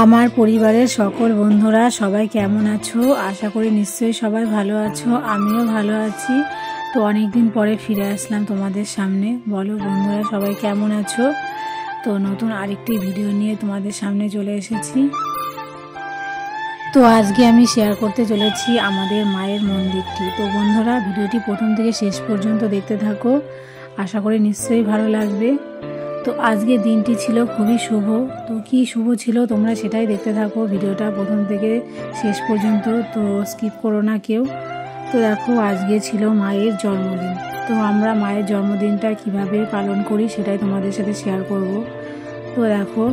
আমার পরিবারের সকল বন্ধুরা সবাই কেমন আছো? আশা করি নিশ্চয়ই সবাই ভালো আছো। আমিও ভালো আছি। তো অনেক দিন পরে ফিরে আসলাম তোমাদের সামনে। বলো বন্ধুরা সবাই কেমন আছো? তো নতুন আরেকটি ভিডিও নিয়ে তোমাদের সামনে চলে এসেছি। তো আজকে আমি শেয়ার করতে চলেছি আমাদের মায়ের মন্দিরটি। তো বন্ধুরা ভিডিওটি প্রথম থেকে শেষ পর্যন্ত দেখতে থাকো, আশা করি নিশ্চয়ই ভালো লাগবে। তো আজকে দিনটি ছিল খুবই শুভ। তো কি শুভ ছিল তোমরা সেটাই দেখতে থাকো ভিডিওটা প্রথম থেকে শেষ পর্যন্ত, তো স্কিপ করো না কেউ। তো দেখো আজকে ছিল মায়ের জন্মদিন। তো আমরা মায়ের জন্মদিনটা কিভাবে পালন করি সেটাই তোমাদের সাথে শেয়ার করব। তো দেখো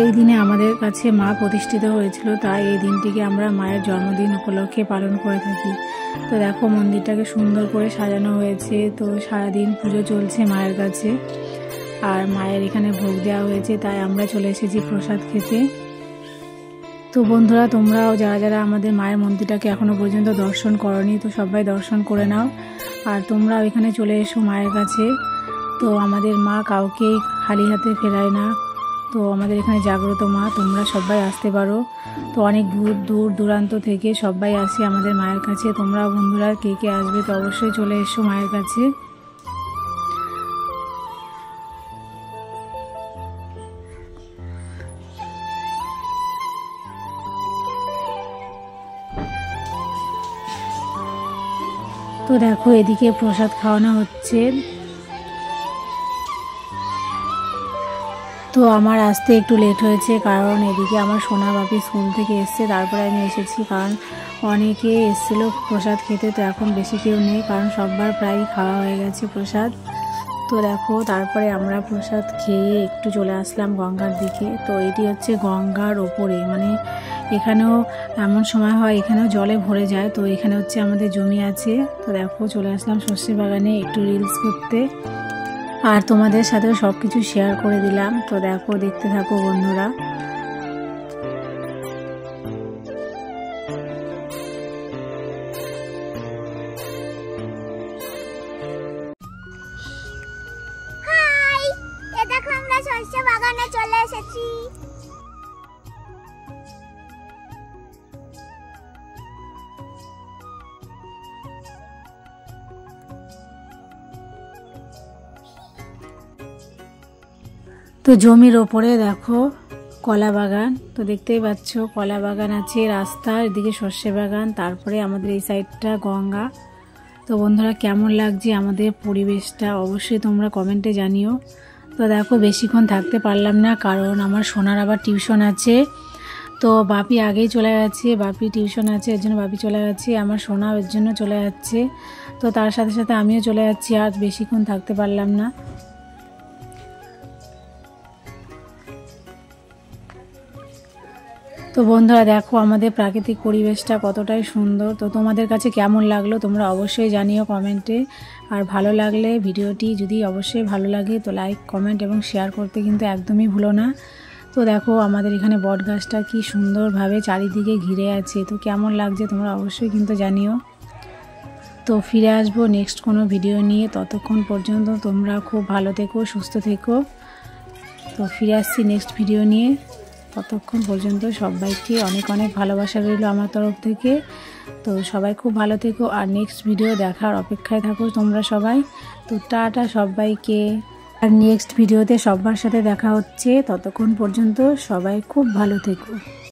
এই দিনে আমাদের কাছে মা প্রতিষ্ঠিত হয়েছিল, তাই এই দিনটিকে আমরা মায়ের জন্মদিন উপলক্ষে পালন করে থাকি। তো দেখো মন্দিরটাকে সুন্দর করে সাজানো হয়েছে। তো সারাদিন পুজো চলছে মায়ের কাছে, আর মায়ের এখানে ভোগ দেওয়া হয়েছে, তাই আমরা চলে এসেছি প্রসাদ খেতে। তো বন্ধুরা তোমরাও যারা যারা আমাদের মায়ের মন্দিরটাকে এখনো পর্যন্ত দর্শন করনি, তো সবাই দর্শন করে নাও। আর তোমরাও এখানে চলে এসো মায়ের কাছে। তো আমাদের মা কাউকেই খালি হাতে ফেরায় না। তো আমাদের এখানে জাগ্রত মা, তোমরা সবাই আসতে পারো। তো অনেক দূর দূরান্ত থেকে সবাই আসে আমাদের মায়ের কাছে। তোমরাও বন্ধুরা কে কে আসবে তো অবশ্যই চলে এসো মায়ের কাছে। তো দেখো এদিকে প্রসাদ খাওয়ানো হচ্ছে। তো আমার আসতে একটু লেট হয়েছে, কারণ এদিকে আমার সোনা বাপি স্কুল থেকে এসছে, তারপরে আমি এসেছি। কারণ অনেকে এসেছিলো প্রসাদ খেতে, তো এখন বেশি কেউ নেই, কারণ সববার প্রায় খাওয়া হয়ে গেছে প্রসাদ। তো দেখো তারপরে আমরা প্রসাদ খেয়ে একটু চলে আসলাম গঙ্গার দিকে। তো এটি হচ্ছে গঙ্গার ওপরে, মানে এখানেও এমন সময় হয় এখানেও জলে ভরে যায়। তো এখানে হচ্ছে আমাদের জমি আছে। তো দেখো চলে আসলাম সর্ষে বাগানে একটু রিলস করতে, আর তোমাদের সাথেও সব কিছু শেয়ার করে দিলাম। তো দেখো দেখতে থাকো বন্ধুরা। হাই, এই দেখো আমরা সর্ষে বাগানে চলে এসেছি। তো জমির ওপরে দেখো কলা বাগান। তো দেখতেই পাচ্ছ কলা বাগান আছে, রাস্তা এদিকে সর্ষে বাগান, তারপরে আমাদের এই সাইডটা গঙ্গা। তো বন্ধুরা কেমন লাগছে আমাদের পরিবেশটা অবশ্যই তোমরা কমেন্টে জানিও। তো দেখো বেশিক্ষণ থাকতে পারলাম না, কারণ আমার সোনার আবার টিউশন আছে। তো বাপি আগেই চলে গেছে, বাপি টিউশন আছে এর জন্য বাপি চলে গেছে, আমার সোনাও এর জন্য চলে যাচ্ছে। তো তার সাথে সাথে আমিও চলে যাচ্ছি, আর বেশিক্ষণ থাকতে পারলাম না। তো বন্ধুরা দেখো আমাদের প্রাকৃতিক পরিবেশটা কতটাই সুন্দর। তো তোমাদের কাছে কেমন লাগলো তোমরা অবশ্যই জানিও কমেন্টে। আর ভালো লাগলে ভিডিওটি যদি অবশ্যই ভালো লাগে তো লাইক কমেন্ট এবং শেয়ার করতে কিন্তু একদমই ভুলো না। তো দেখো আমাদের এখানে বট গাছটা কি সুন্দরভাবে চারিদিকে ঘিরে আছে। তো কেমন লাগছে তোমরা অবশ্যই কিন্তু জানিও। তো ফিরে আসবো নেক্সট কোনো ভিডিও নিয়ে, ততক্ষণ পর্যন্ত তোমরা খুব ভালো থেকো, সুস্থ থেকো। তো ফিরে আসছি নেক্সট ভিডিও নিয়ে, ততক্ষণ পর্যন্ত সবাইকে অনেক অনেক ভালোবাসা রইল আমার তরফ থেকে। তো সবাই খুব ভালো থেকো, আর নেক্সট ভিডিও দেখার অপেক্ষায় থাকো তোমরা সবাই। তো টাটা সবাইকে, আর নেক্সট ভিডিওতে সবার সাথে দেখা হচ্ছে। ততক্ষণ পর্যন্ত সবাই খুব ভালো থেকো।